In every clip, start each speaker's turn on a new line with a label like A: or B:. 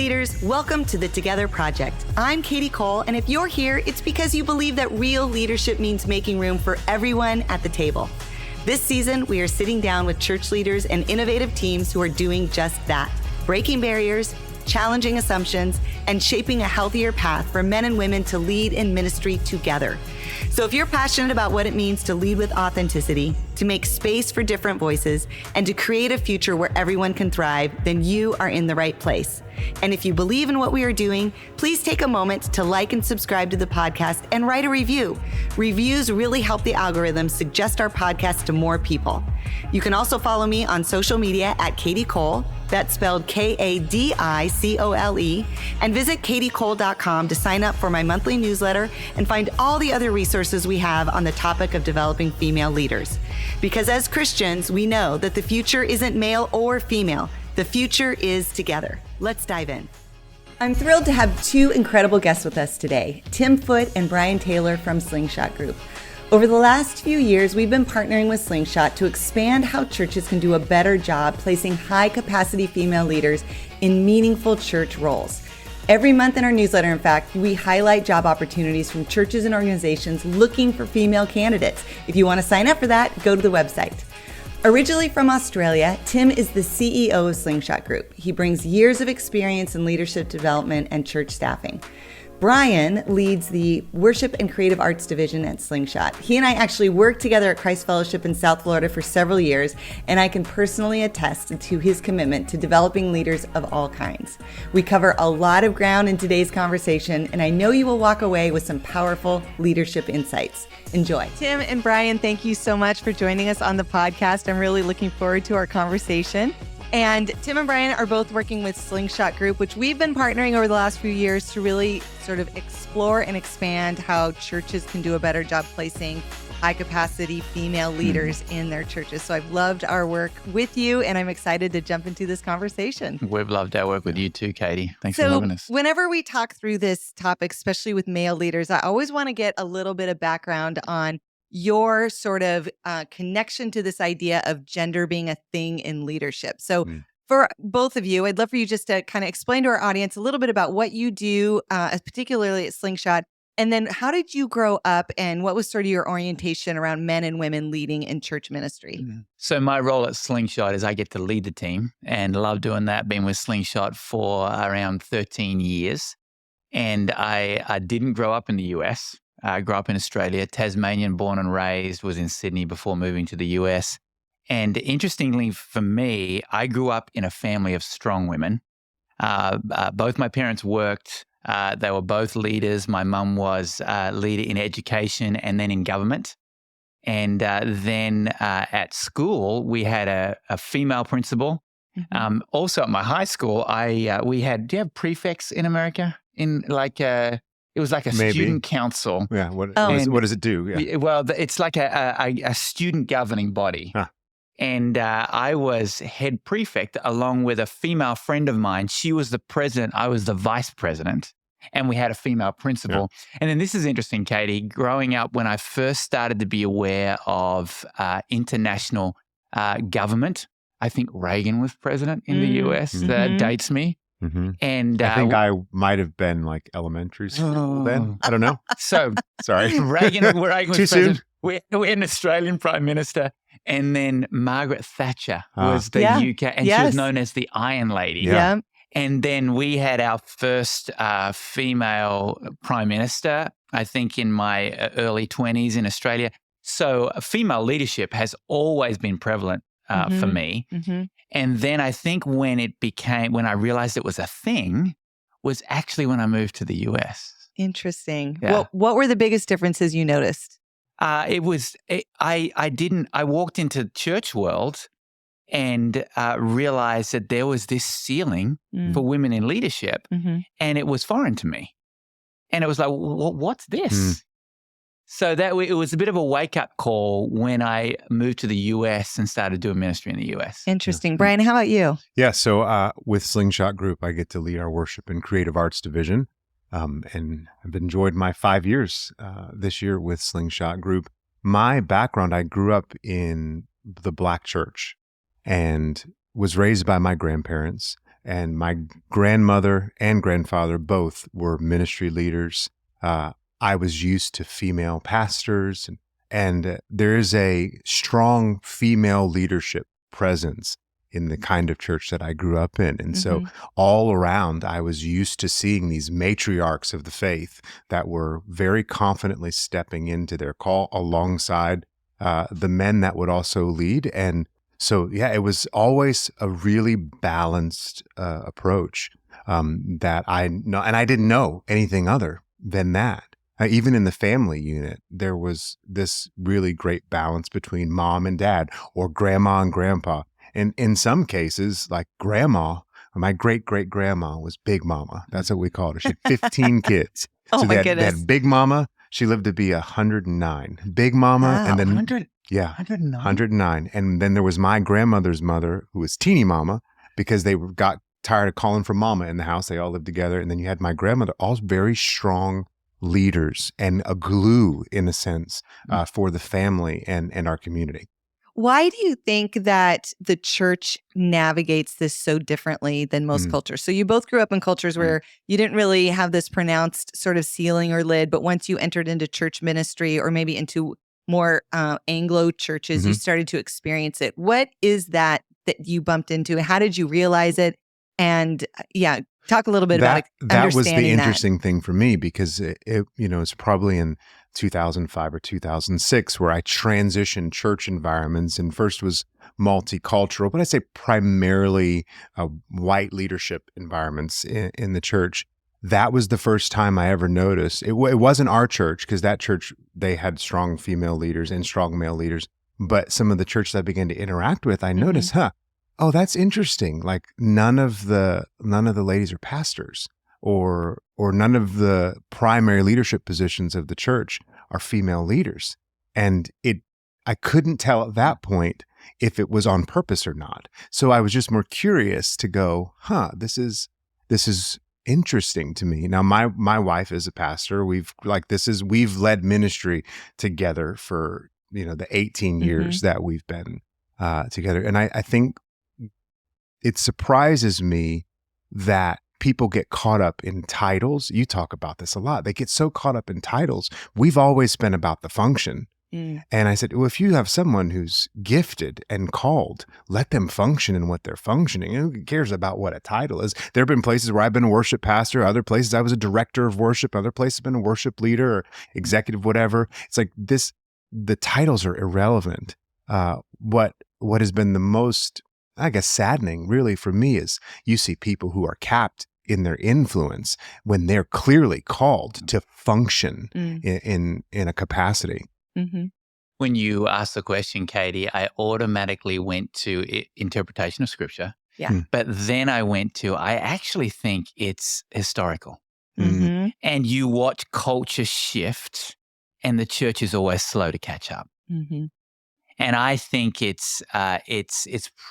A: leaders, welcome to the Together Project. I'm Katie Cole, and if you're here, it's because you believe that real leadership means making room for everyone at the table. This season, we are sitting down with church leaders and innovative teams who are doing just that, breaking barriers, challenging assumptions, and shaping a healthier path for men and women to lead in ministry together. So if you're passionate about what it means to lead with authenticity, to make space for different voices, and to create a future where everyone can thrive, then you are in the right place. And if you believe in what we are doing, please take a moment to like and subscribe to the podcast and write a review. Reviews really help the algorithm suggest our podcast to more people. You can also follow me on social media at Katie Cole, that's spelled Kadicole, and visit katiecole.com to sign up for my monthly newsletter and find all the other resources we have on the topic of developing female leaders. Because as Christians, we know that the future isn't male or female. The future is together. Let's dive in. I'm thrilled to have two incredible guests with us today, Tim Foote and Brian Taylor from Slingshot Group. Over the last few years, we've been partnering with Slingshot to expand how churches can do a better job placing high-capacity female leaders in meaningful church roles. Every month in our newsletter, in fact, we highlight job opportunities from churches and organizations looking for female candidates. If you want to sign up for that, go to the website. Originally from Australia, Tim is the CEO of Slingshot Group. He brings years of experience in leadership development and church staffing. Brian leads the Worship and Creative Arts Division at Slingshot. He and I actually worked together at Christ Fellowship in South Florida for several years, and I can personally attest to his commitment to developing leaders of all kinds. We cover a lot of ground in today's conversation, and I know you will walk away with some powerful leadership insights. Enjoy. Tim and Brian, thank you so much for joining us on the podcast. I'm really looking forward to our conversation. And Tim and Brian are both working with Slingshot Group, which we've been partnering over the last few years to really sort of explore and expand how churches can do a better job placing high-capacity female leaders in their churches. So I've loved our work with you, and I'm excited to jump into this conversation.
B: We've loved our work with you too, Katie. Thanks for having us.
A: Whenever we talk through this topic, especially with male leaders, I always want to get a little bit of background on your sort of connection to this idea of gender being a thing in leadership. So for both of you, I'd love for you just to kind of explain to our audience a little bit about what you do, particularly at Slingshot, and then how did you grow up and what was sort of your orientation around men and women leading in church ministry?
B: So my role at Slingshot is I get to lead the team and love doing that. Been with Slingshot for around 13 years. And I didn't grow up in the US. I grew up in Australia, Tasmanian, born and raised, was in Sydney before moving to the US. And interestingly for me, I grew up in a family of strong women. Both my parents worked. They were both leaders. My mum was a leader in education and then in government. And then at school, we had a female principal. Also at my high school, we had, do you have prefects in America? It was like a student council.
C: Yeah. What does it do? Yeah.
B: Well, it's like a student governing body. Huh. And I was head prefect along with a female friend of mine. She was the president. I was the vice president. And we had a female principal. Yeah. And then this is interesting, Katie. Growing up, when I first started to be aware of international government, I think Reagan was president in the US. That dates me. And
C: I think I might have been like elementary school then. I don't know.
B: So
C: sorry,
B: Reagan was
C: Too
B: president.
C: Soon?
B: We had an Australian prime minister, and then Margaret Thatcher was the UK, and she was known as the Iron Lady.
A: Yeah.
B: And then we had our first female prime minister, I think in my early 20s in Australia. So female leadership has always been prevalent for me. And then I think when I realized it was a thing, was actually when I moved to the US.
A: Interesting.
B: Yeah.
A: Well, what were the biggest differences you noticed?
B: I walked into church world and realized that there was this ceiling for women in leadership, and it was foreign to me. And it was like, what's this? So it was a bit of a wake-up call when I moved to the US and started doing ministry in the US.
A: Interesting. Brian, how about you?
C: Yeah, so with Slingshot Group, I get to lead our Worship and Creative Arts Division. And I've enjoyed my 5 years this year with Slingshot Group. My background, I grew up in the Black church and was raised by my grandparents. And my grandmother and grandfather both were ministry leaders. I was used to female pastors, and there is a strong female leadership presence in the kind of church that I grew up in. And so all around, I was used to seeing these matriarchs of the faith that were very confidently stepping into their call alongside the men that would also lead. And so, yeah, it was always a really balanced approach that I know, and I didn't know anything other than that. Even in the family unit, there was this really great balance between mom and dad, or grandma and grandpa. And in some cases, like grandma, my great-great-grandma was Big Mama. That's what we called her. She had 15 kids.
A: Oh,
C: so
A: my
C: they
A: goodness.
C: had Big Mama. She lived to be 109. Big Mama.
A: Wow.
C: And then
B: 100?
C: Yeah.
B: 109?
C: 109. And then there was my grandmother's mother, who was Teeny Mama, because they got tired of calling for Mama in the house. They all lived together. And then you had my grandmother, all very strong leaders and a glue, in a sense, for the family and our community.
A: Why do you think that the church navigates this so differently than most cultures? So you both grew up in cultures where you didn't really have this pronounced sort of ceiling or lid, but once you entered into church ministry or maybe into more Anglo churches, you started to experience it. What is that you bumped into? How did you realize it? And talk a little bit about
C: that was the
A: understanding
C: interesting thing for me, because it's probably in 2005 or 2006 where I transitioned church environments, and first was multicultural, but I say primarily white leadership environments in the church. That was the first time I ever noticed. It wasn't our church, because that church, they had strong female leaders and strong male leaders. But some of the churches I began to interact with, I noticed, oh, that's interesting. Like none of the ladies are pastors, or none of the primary leadership positions of the church are female leaders. And I couldn't tell at that point if it was on purpose or not. So I was just more curious to go, this is interesting to me. Now my wife is a pastor. We've led ministry together for the 18 years that we've been together. And I think it surprises me that people get caught up in titles. You talk about this a lot. They get so caught up in titles. We've always been about the function. And I said, well, if you have someone who's gifted and called, let them function in what they're functioning. Who cares about what a title is? There have been places where I've been a worship pastor, other places I was a director of worship, other places I've been a worship leader or executive, whatever. It's like the titles are irrelevant. What has been the most, I guess, saddening really for me is you see people who are capped in their influence when they're clearly called to function in a capacity.
B: When you asked the question, Katie, I automatically went to interpretation of scripture.
A: Yeah.
B: But then I actually think it's historical.
A: Mm-hmm.
B: And you watch culture shift, and the church is always slow to catch up.
A: Mm-hmm.
B: And I think it's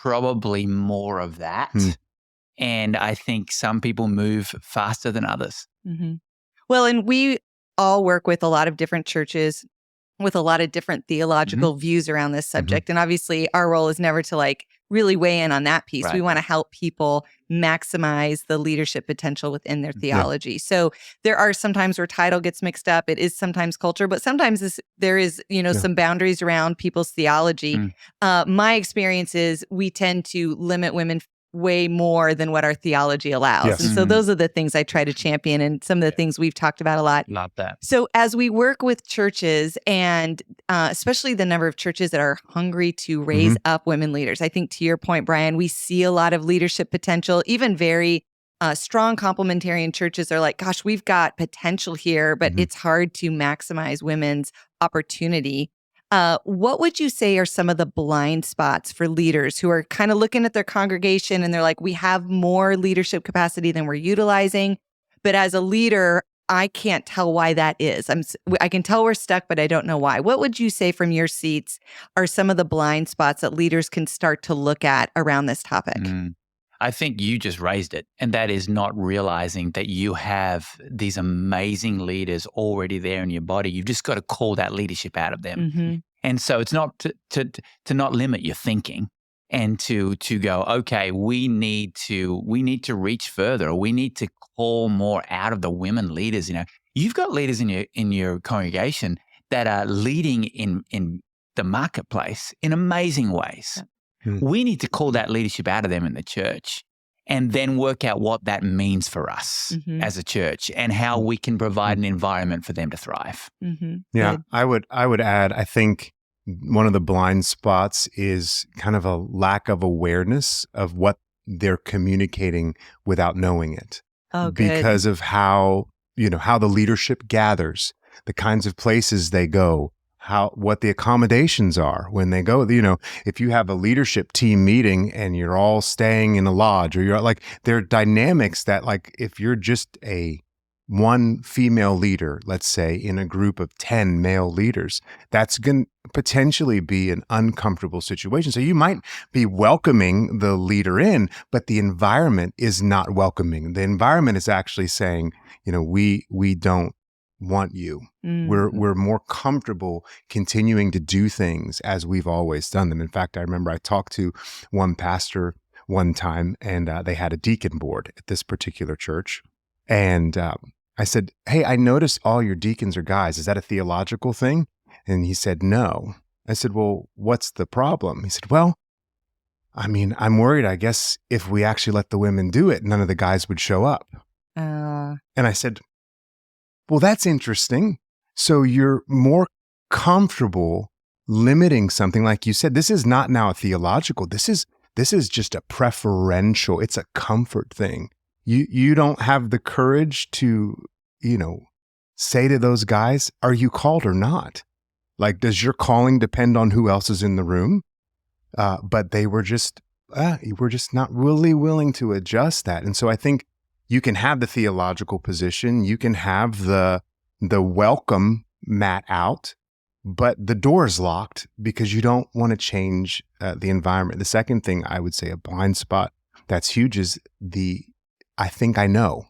B: probably more of that. And I think some people move faster than others.
A: Mm-hmm. Well, and we all work with a lot of different churches with a lot of different theological views around this subject. And obviously our role is never to really weigh in on that piece.
B: Right.
A: We want to help people maximize the leadership potential within their theology. Yeah. So there are some times where title gets mixed up. It is sometimes culture, but sometimes there is, some boundaries around people's theology. My experience is we tend to limit women way more than what our theology allows. Yes. And so those are the things I try to champion, and some of the things we've talked about a lot.
B: Love that.
A: So as we work with churches, and especially the number of churches that are hungry to raise up women leaders, I think to your point, Brian, we see a lot of leadership potential. Even very strong complementarian churches are like, gosh, we've got potential here, but it's hard to maximize women's opportunity. What would you say are some of the blind spots for leaders who are kind of looking at their congregation and they're like, we have more leadership capacity than we're utilizing, but as a leader, I can't tell why that is. I can tell we're stuck, but I don't know why. What would you say from your seats are some of the blind spots that leaders can start to look at around this topic?
B: I think you just raised it, and that is not realizing that you have these amazing leaders already there in your body. You've just got to call that leadership out of them. And so it's not to not limit your thinking, and to go, okay, we need to reach further. We need to call more out of the women leaders. You've got leaders in your congregation that are leading in the marketplace in amazing ways. We need to call that leadership out of them in the church, and then work out what that means for us as a church and how we can provide an environment for them to thrive.
C: Yeah,
A: Good.
C: I would add, I think one of the blind spots is kind of a lack of awareness of what they're communicating without knowing it.
A: Oh, good.
C: Because of how the leadership gathers, the kinds of places they go, what the accommodations are when they go. If you have a leadership team meeting and you're all staying in a lodge, or you're like, there are dynamics that, like, if you're just one female leader, let's say, in a group of 10 male leaders, that's going to potentially be an uncomfortable situation. So you might be welcoming the leader in, but the environment is not welcoming. The environment is actually saying, we don't want you. We're more comfortable continuing to do things as we've always done them. In fact, I remember I talked to one pastor one time, and they had a deacon board at this particular church. And I said, "Hey, I noticed all your deacons are guys. Is that a theological thing?" And he said, "No." I said, "Well, what's the problem?" He said, "Well, I'm worried, I guess, if we actually let the women do it, none of the guys would show up." And I said, "Well, that's interesting. So you're more comfortable limiting something, like you said. This is not now a theological. This is just a preferential. It's a comfort thing. You don't have the courage to, say to those guys, are you called or not? Like, does your calling depend on who else is in the room?" But they were just not really willing to adjust that. And so I think you can have the theological position, you can have the welcome mat out, but the door is locked because you don't want to change the environment. The second thing I would say, a blind spot that's huge, is I think I know.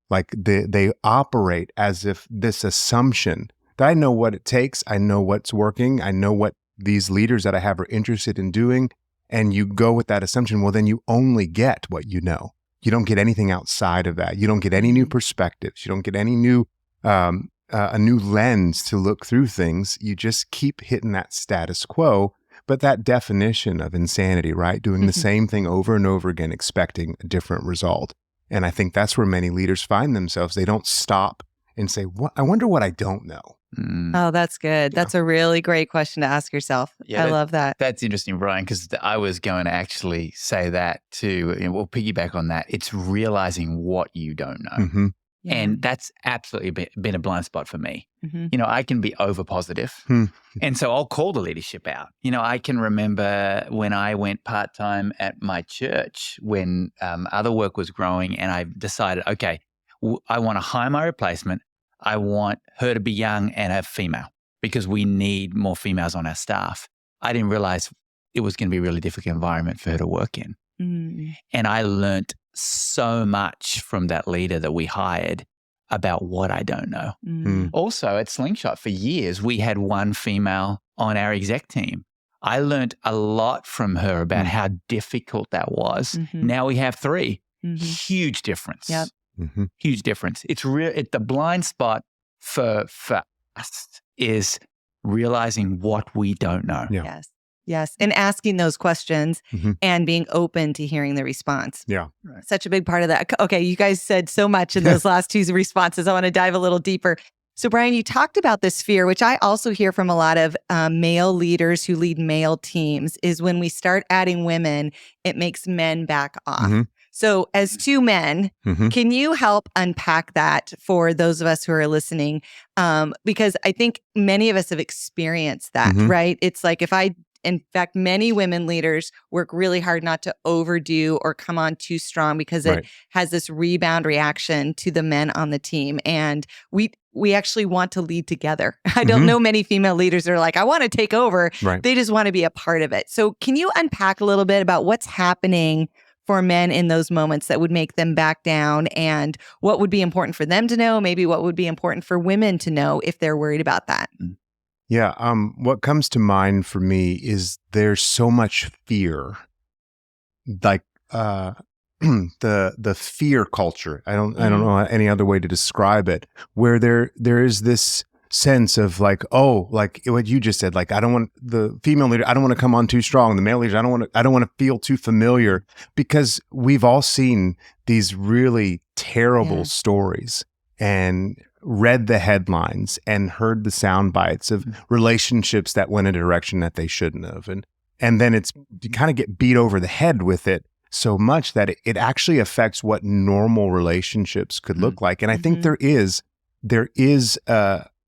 C: Like they operate as if this assumption that I know what it takes, I know what's working, I know what these leaders that I have are interested in doing, and you go with that assumption. Well, then you only get what you know. You don't get anything outside of that. You don't get any new perspectives. You don't get any new a new lens to look through things. You just keep hitting that status quo. But that definition of insanity, right? Doing the same thing over and over again, expecting a different result. And I think that's where many leaders find themselves. They don't stop and say, I wonder what I don't know.
A: Oh, that's good. That's a really great question to ask yourself.
B: Yeah,
A: I love that.
B: That's interesting, Brian, because I was going to actually say that too. And we'll piggyback on that. It's realizing what you don't know.
A: Yeah.
B: And that's absolutely been a blind spot for me. I can be over positive. And so I'll call the leadership out. I can remember when I went part-time at my church when other work was growing, and I decided, okay, I want to hire my replacement. I want her to be young and a female because we need more females on our staff. I didn't realize it was going to be a really difficult environment for her to work in. And I learned so much from that leader that we hired about what I don't know. Also, at Slingshot, for years, we had one female on our exec team. I learned a lot from her about how difficult that was. Now we have 3. Huge difference.
A: Yep.
B: Huge difference. It's the blind spot for us is realizing what we don't know.
C: Yeah.
A: Yes. And asking those questions and being open to hearing the response.
C: Yeah.
A: Such a big part of that. Okay. You guys said so much in those last 2 responses. I want to dive a little deeper. So Brian, you talked about this fear, which I also hear from a lot of male leaders who lead male teams, is when we start adding women, it makes men back off. So as 2 men, can you help unpack that for those of us who are listening? Because I think many of us have experienced that, right? It's like in fact, many women leaders work really hard not to overdo or come on too strong because it has this rebound reaction to the men on the team. And we actually want to lead together. I don't know many female leaders that are like, I want to take over. They just want to be a part of it. So can you unpack a little bit about what's happening for men in those moments that would make them back down, and what would be important for them to know, maybe what would be important for women to know if they're worried about that?
C: Yeah. What comes to mind for me is there's so much fear like the fear culture. I don't know any other way to describe it, where there is this sense of like, oh, like what you just said, like I don't want the female leader, I don't want to come on too strong. The male leader, I don't want to feel too familiar, because we've all seen these really terrible stories and read the headlines and heard the sound bites of relationships that went in a direction that they shouldn't have. And then you kind of get beat over the head with it so much that it actually affects what normal relationships could look like. And I think there is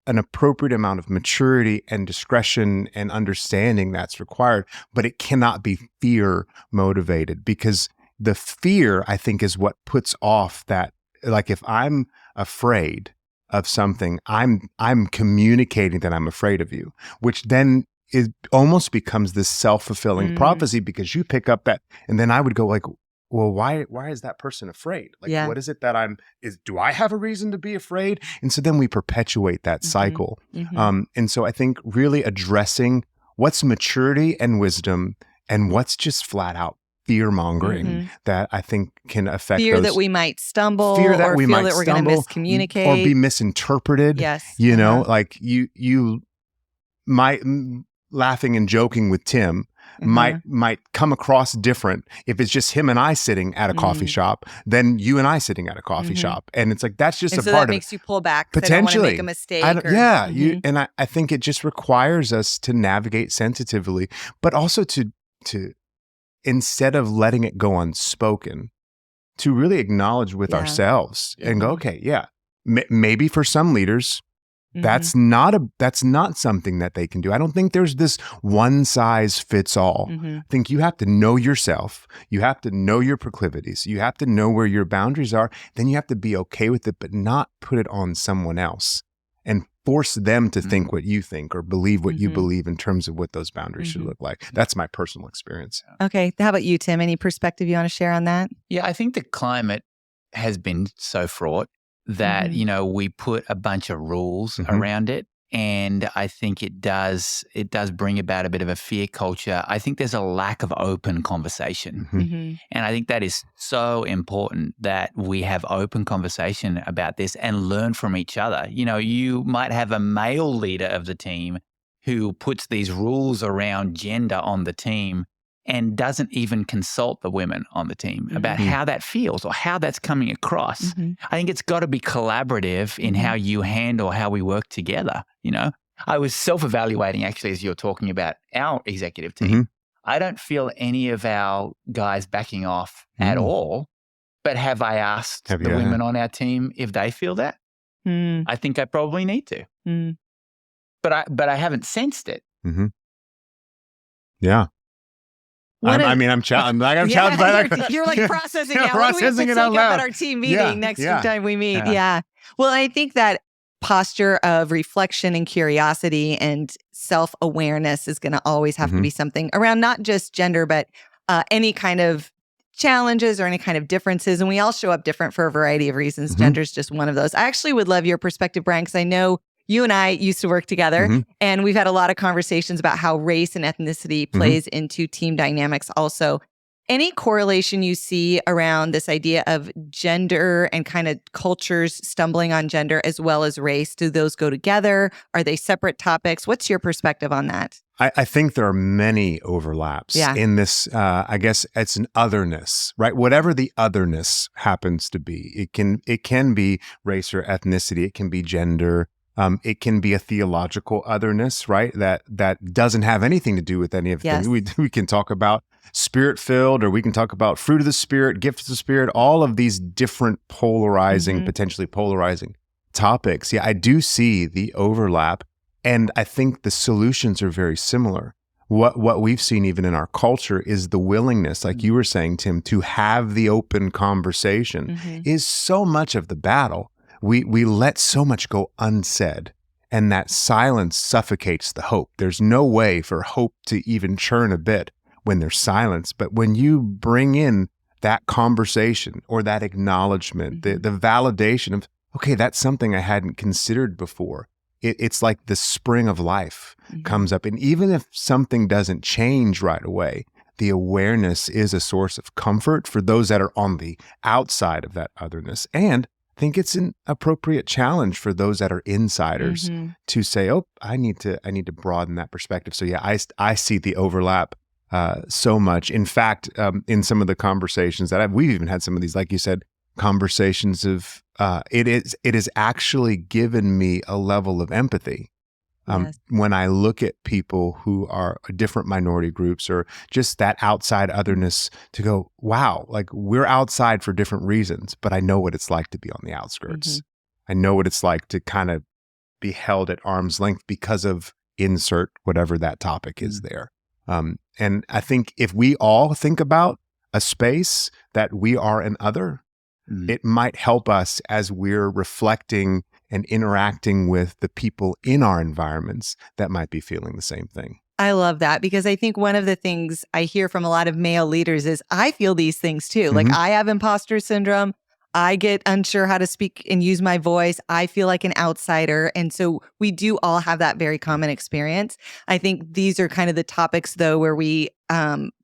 C: an appropriate amount of maturity and discretion and understanding that's required, but it cannot be fear motivated, because the fear, I think, is what puts off that. Like if I'm afraid of something, I'm communicating that I'm afraid of you, which then it almost becomes this self-fulfilling prophecy, because you pick up that, and then I would go like, well, why is that person afraid? Like, what is it that do I have a reason to be afraid? And so then we perpetuate that cycle. And so I think really addressing what's maturity and wisdom and what's just flat out fear mongering that I think can affect
A: fear that we might stumble,
C: fear that
A: or
C: we
A: feel
C: might
A: that we're going to miscommunicate
C: or be misinterpreted.
A: Yes.
C: You know, like you might, laughing and joking with Tim might come across different if it's just him and I sitting at a coffee shop than you and I sitting at a coffee shop. And it's like, that's just
A: and
C: a
A: so
C: part
A: that
C: of
A: makes you pull back.
C: Potentially.
A: I don't want to make a mistake.
C: And I think it just requires us to navigate sensitively, but also to instead of letting it go unspoken, to really acknowledge with ourselves and go, okay, maybe for some leaders, that's not something that they can do. I don't think there's this one size fits all. I think you have to know yourself. You have to know your proclivities. You have to know where your boundaries are. Then you have to be okay with it, but not put it on someone else and force them to think what you think or believe what you believe in terms of what those boundaries should look like. That's my personal experience.
A: Okay. How about you, Tim? Any perspective you want to share on that?
B: Yeah, I think the climate has been so fraught that, we put a bunch of rules around it. And I think it does bring about a bit of a fear culture. I think there's a lack of open conversation. And I think that is so important that we have open conversation about this and learn from each other. You might have a male leader of the team who puts these rules around gender on the team and doesn't even consult the women on the team about how that feels or how that's coming across. I think it's got to be collaborative in how you handle how we work together. I was self-evaluating actually as you're talking about our executive team. I don't feel any of our guys backing off at all, but have I asked the women on our team if they feel that? I think I probably need to. But I haven't sensed it.
C: Yeah. I'm challenged. Challenged by that.
A: You're like processing it.
C: Processing it out loud.
A: At our team meeting next time we meet. Yeah. Well, I think that posture of reflection and curiosity and self-awareness is going to always have to be something around not just gender, but any kind of challenges or any kind of differences. And we all show up different for a variety of reasons. Gender is just one of those. I actually would love your perspective, Brian, because I know you and I used to work together, and we've had a lot of conversations about how race and ethnicity plays into team dynamics also. Any correlation you see around this idea of gender and kind of cultures stumbling on gender as well as race? Do those go together? Are they separate topics? What's your perspective on that?
C: I think there are many overlaps in this. I guess it's an otherness, right? Whatever the otherness happens to be, it can be race or ethnicity. It can be gender. It can be a theological otherness, right? That doesn't have anything to do with any of the things. We can talk about spirit-filled, or we can talk about fruit of the Spirit, gifts of the Spirit, all of these different potentially polarizing topics. Yeah, I do see the overlap, and I think the solutions are very similar. What we've seen even in our culture is the willingness, like you were saying, Tim, to have the open conversation is so much of the battle. We let so much go unsaid, and that silence suffocates the hope. There's no way for hope to even churn a bit when there's silence. But when you bring in that conversation or that acknowledgement, the validation of, okay, that's something I hadn't considered before. It's like the spring of life comes up. And even if something doesn't change right away, the awareness is a source of comfort for those that are on the outside of that otherness. And I think it's an appropriate challenge for those that are insiders to say, oh, I need to broaden that perspective. So yeah, I see the overlap so much. In fact, in some of the conversations that we've even had some of these, like you said, conversations of it has actually given me a level of empathy. When I look at people who are different minority groups or just that outside otherness, to go, wow, like we're outside for different reasons, but I know what it's like to be on the outskirts. I know what it's like to kind of be held at arm's length because of insert whatever that topic is there. And I think if we all think about a space that we are an other, it might help us as we're reflecting and interacting with the people in our environments that might be feeling the same thing.
A: I love that, because I think one of the things I hear from a lot of male leaders is I feel these things too. Like I have imposter syndrome. I get unsure how to speak and use my voice. I feel like an outsider. And so we do all have that very common experience. I think these are kind of the topics, though, where we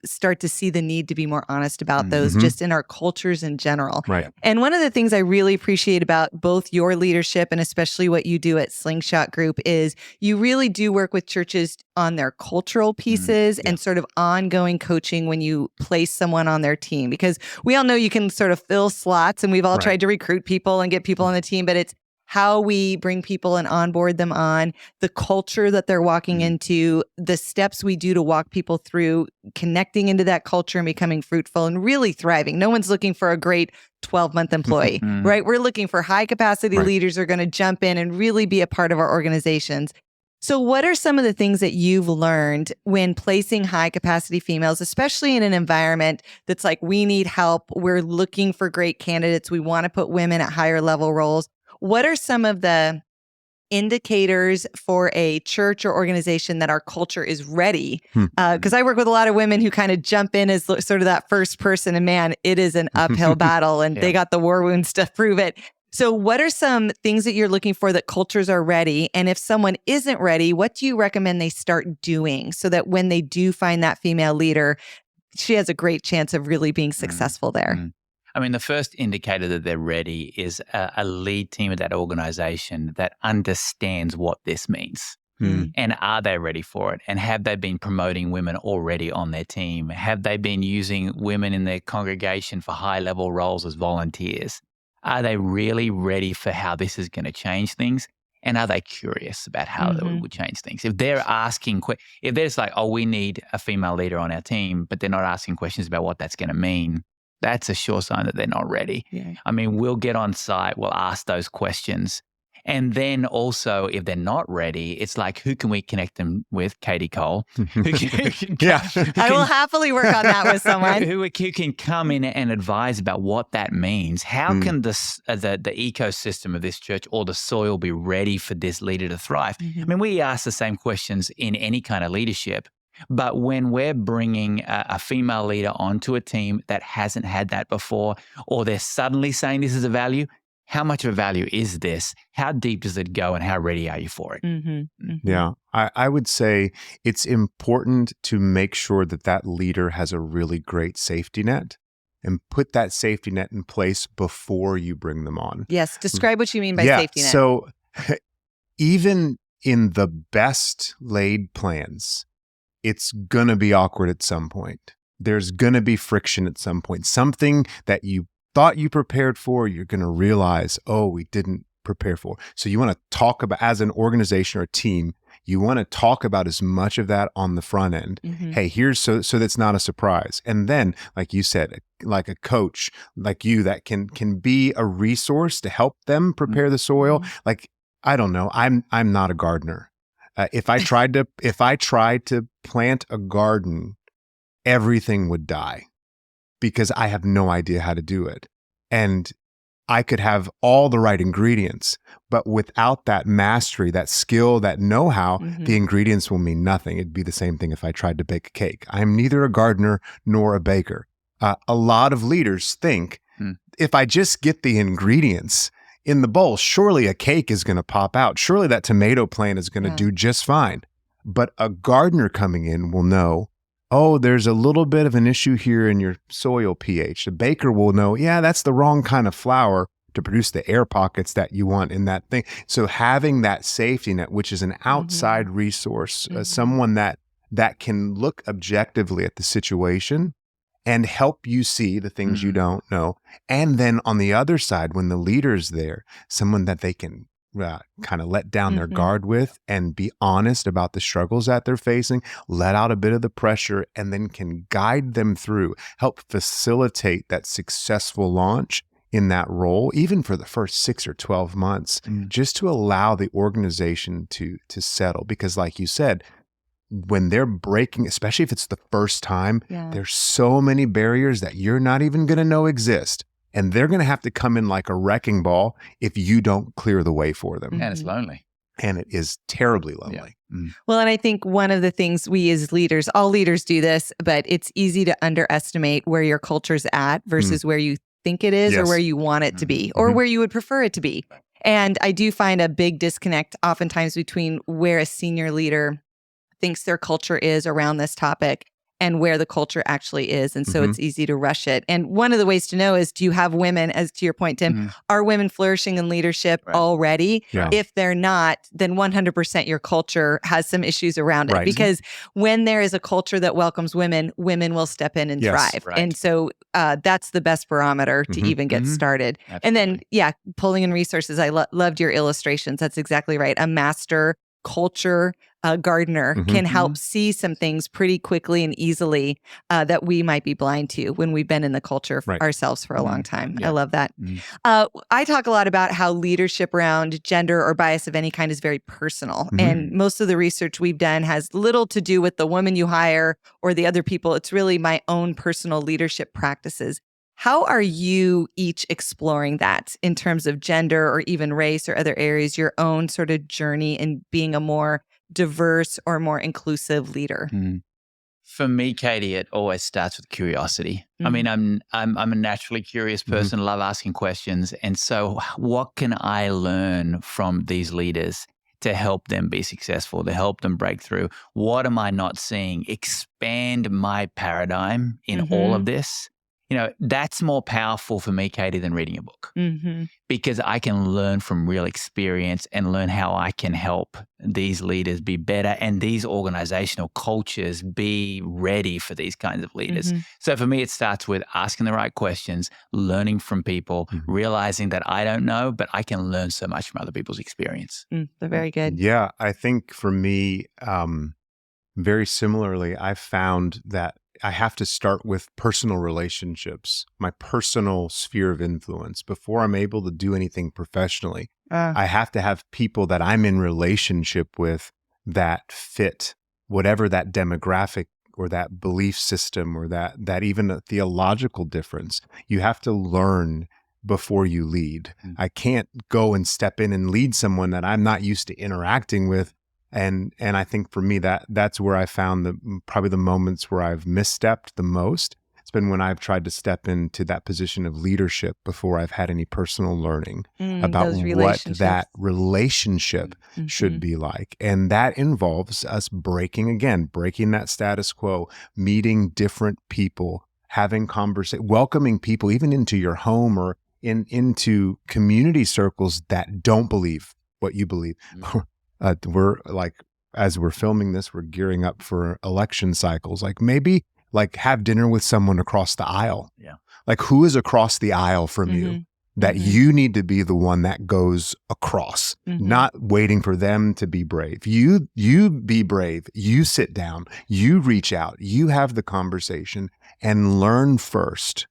A: start to see the need to be more honest about those just in our cultures in general.
C: Right.
A: And one of the things I really appreciate about both your leadership and especially what you do at Slingshot Group is you really do work with churches on their cultural pieces and sort of ongoing coaching when you place someone on their team, because we all know you can sort of fill slots, and we've all tried to recruit people and get people on the team, but it's how we bring people and onboard them on the culture that they're walking into, the steps we do to walk people through connecting into that culture and becoming fruitful and really thriving. No one's looking for a great 12-month employee, right? We're looking for high capacity leaders who are going to jump in and really be a part of our organizations. So what are some of the things that you've learned when placing high capacity females, especially in an environment that's like, we need help, we're looking for great candidates, we want to put women at higher level roles? What are some of the indicators for a church or organization that our culture is ready? Because I work with a lot of women who kind of jump in as sort of that first person, and man, it is an uphill battle, and they got the war wounds to prove it. So what are some things that you're looking for that cultures are ready? And if someone isn't ready, what do you recommend they start doing so that when they do find that female leader, she has a great chance of really being successful there?
B: I mean, the first indicator that they're ready is a lead team of that organization that understands what this means. And are they ready for it? And have they been promoting women already on their team? Have they been using women in their congregation for high-level roles as volunteers? Are they really ready for how this is going to change things? And are they curious about how it would change things? If they're asking, if they're just like, oh, we need a female leader on our team, but they're not asking questions about what that's going to mean, that's a sure sign that they're not ready. I mean, we'll get on site, we'll ask those questions. And then also, if they're not ready, it's like, who can we connect them with? Katie Cole. I
A: will happily work on that with someone.
B: who can come in and advise about what that means. How can the ecosystem of this church or the soil be ready for this leader to thrive? I mean, we ask the same questions in any kind of leadership. But when we're bringing a female leader onto a team that hasn't had that before, or they're suddenly saying this is a value, how much of a value is this? How deep does it go, and how ready are you for it?
C: Yeah, I would say it's important to make sure that that leader has a really great safety net, and put that safety net in place before you bring them on.
A: Yes, describe what you mean by safety net.
C: So even in the best laid plans, it's going to be awkward at some point. There's going to be friction at some point. Something that you thought you prepared for, you're going to realize, oh, we didn't prepare for. So you want to talk about, as an organization or a team, you want to talk about as much of that on the front end. Hey, here's so that's not a surprise. And then, like you said, like a coach like you that can be a resource to help them prepare the soil. Like, I don't know, I'm not a gardener. If I tried to plant a garden, everything would die because I have no idea how to do it. And I could have all the right ingredients, but without that mastery, that skill, that know-how, the ingredients will mean nothing. It'd be the same thing if I tried to bake a cake. I'm neither a gardener nor a baker. A lot of leaders think if I just get the ingredients in the bowl, surely a cake is going to pop out. Surely that tomato plant is going to do just fine. But a gardener coming in will know oh, there's a little bit of an issue here in your soil pH. The baker will know, yeah, that's the wrong kind of flour to produce the air pockets that you want in that thing. So having that safety net, which is an outside resource, someone that can look objectively at the situation and help you see the things you don't know. And then on the other side, when the leader's there, someone that they can kind of let down their guard with and be honest about the struggles that they're facing, let out a bit of the pressure, and then can guide them through, help facilitate that successful launch in that role, even for the first 6 or 12 months, just to allow the organization to settle. Because like you said, when they're breaking, especially if it's the first time, there's so many barriers that you're not even going to know exist. And they're going to have to come in like a wrecking ball if you don't clear the way for them.
B: And it's lonely.
C: And it is terribly lonely.
B: Yeah.
D: Well, and I think one of the things we as leaders, all leaders do this, but it's easy to underestimate where your culture's at versus where you think it is or where you want it to be or where you would prefer it to be. And I do find a big disconnect oftentimes between where a senior leader thinks their culture is around this topic and where the culture actually is. And so it's easy to rush it. And one of the ways to know is, do you have women, as to your point, Tim, are women flourishing in leadership already?
C: Yeah.
D: If they're not, then 100% your culture has some issues around it. Because when there is a culture that welcomes women, women will step in and thrive.
B: Right.
D: And so that's the best barometer to even get started.
B: Absolutely.
D: And then, pulling in resources. I loved your illustrations. That's exactly right. A master culture gardener can help see some things pretty quickly and easily that we might be blind to when we've been in the culture ourselves for a long time. I love that. I talk a lot about how leadership around gender or bias of any kind is very personal. And most of the research we've done has little to do with the woman you hire or the other people. It's really my own personal leadership practices. How are you each exploring that in terms of gender or even race or other areas, your own sort of journey in being a more diverse or more inclusive leader?
B: For me, Katie, it always starts with curiosity. I mean, I'm a naturally curious person, love asking questions. And so what can I learn from these leaders to help them be successful, to help them break through? What am I not seeing? Expand my paradigm in all of this. You know, that's more powerful for me, Katie, than reading a book, because I can learn from real experience and learn how I can help these leaders be better and these organizational cultures be ready for these kinds of leaders. So for me, it starts with asking the right questions, learning from people, realizing that I don't know, but I can learn so much from other people's experience.
D: Very good.
C: Yeah, I think for me, very similarly, I found that I have to start with personal relationships, my personal sphere of influence. Before I'm able to do anything professionally, I have to have people that I'm in relationship with that fit whatever that demographic or that belief system or that even a theological difference. You have to learn before you lead. I can't go and step in and lead someone that I'm not used to interacting with. And I think for me, that's where I found probably the moments where I've misstepped the most. It's been when I've tried to step into that position of leadership before I've had any personal learning about what that relationship should be like. And that involves us breaking that status quo, meeting different people, having conversation, welcoming people even into your home or into community circles that don't believe what you believe. We're like, as we're filming this, we're gearing up for election cycles. Like maybe have dinner with someone across the aisle.
B: Yeah.
C: Like who is across the aisle from you that you need to be the one that goes across, not waiting for them to be brave. You be brave. You sit down, you reach out, you have the conversation and learn first.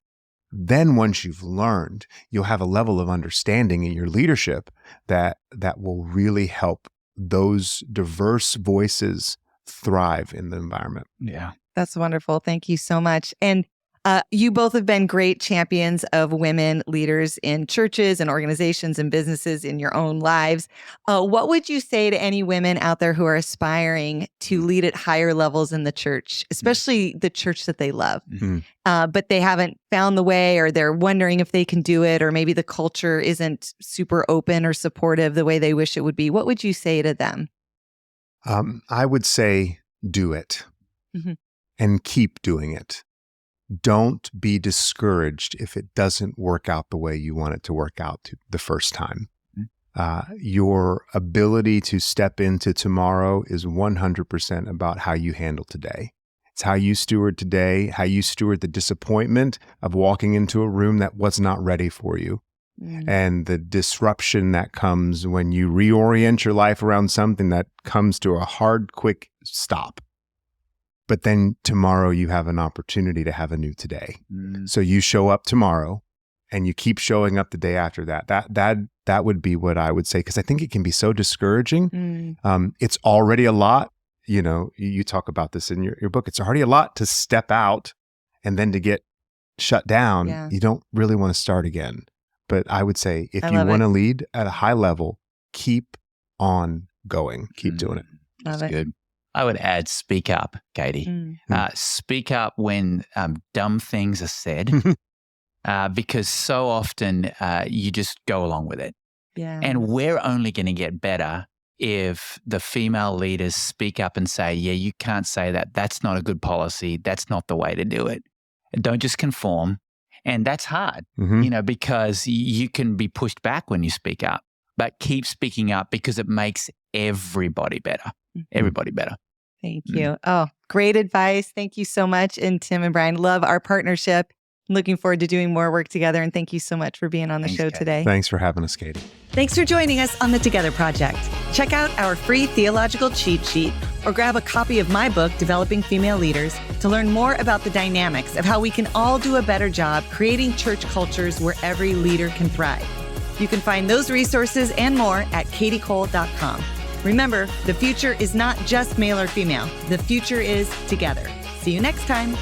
C: Then once you've learned, you'll have a level of understanding in your leadership that will really help those diverse voices thrive in the environment.
B: Yeah.
D: That's wonderful. Thank you so much. And you both have been great champions of women leaders in churches and organizations and businesses in your own lives. What would you say to any women out there who are aspiring to lead at higher levels in the church, especially the church that they love, but they haven't found the way, or they're wondering if they can do it, or maybe the culture isn't super open or supportive the way they wish it would be? What would you say to them?
C: I would say do it. and keep doing it. Don't be discouraged if it doesn't work out the way you want it to work out the first time. Your ability to step into tomorrow is 100% about how you handle today. It's how you steward today, how you steward the disappointment of walking into a room that was not ready for you. And the disruption that comes when you reorient your life around something that comes to a hard, quick stop. But then tomorrow you have an opportunity to have a new today. So you show up tomorrow and you keep showing up the day after that. That would be what I would say, because I think it can be so discouraging. It's already a lot. You know, you talk about this in your book. It's already a lot to step out and then to get shut down.
D: Yeah.
C: You don't really want to start again. But I would say if you want to lead at a high level, keep on going. Keep doing it.
D: Love
B: That's
D: it.
B: good. I would add, speak up, Kadi. Speak up when dumb things are said, because so often you just go along with it.
D: Yeah.
B: And we're only going to get better if the female leaders speak up and say, yeah, you can't say that. That's not a good policy. That's not the way to do it. Don't just conform. And that's hard, you know, because you can be pushed back when you speak up, but keep speaking up because it makes everybody better. Everybody better.
D: Thank you. Oh, great advice. Thank you so much. And Tim and Brian, love our partnership. Looking forward to doing more work together. And thank you so much for being on the show today.
C: Thanks for having us, Kadi.
A: Thanks for joining us on the Together Project. Check out our free theological cheat sheet or grab a copy of my book, Developing Female Leaders, to learn more about the dynamics of how we can all do a better job creating church cultures where every leader can thrive. You can find those resources and more at kadiecole.com. Remember, the future is not just male or female. The future is together. See you next time.